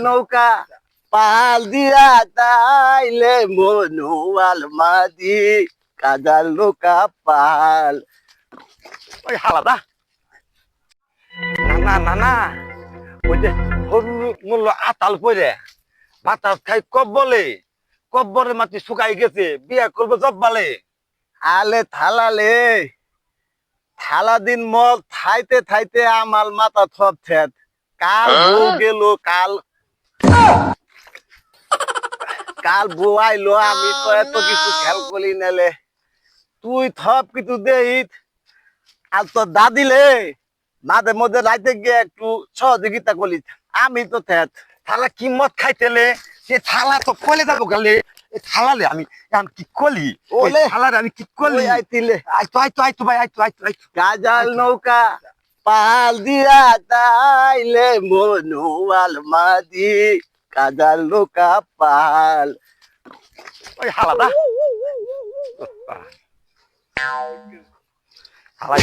নৌকা পাল দিয়া তাইলে মনুয়াল মাদি কাজার নৌকা পাল। ওই হালাদা না না না না ওই যে মূল্য আতাল পরে বাতাস খাই কব্বরের মাটি শুকাই গেছে বিয়া করবো জব বালে। আলে থালালে থালা দিন মগ থাইতে থাইতে আমাল মাথা থপ থেত কাল বউ গেল কাল কাল বউ আইলো আমি তো এত কিছু খেয়াল করি নেলে তুই থপ কিছু দেহিত আর তোর দাদিলে মাঝে মধ্যে রাইতে গিয়ে একটু সহযোগিতা করলি আমি তো থেত থালা কি মদ খাইতেলে সে থালা তো কলে যাবো গেলে থালালে আমি কি কলি ওলে থালারে আমি কি কলি আইতিলে আইতো ভাই আইতো কাজাল নৌকা পাল দিয়া তাইলে মনুয়াল মাদি কাজাল নৌকা পাল। ওই হালাদা হালাই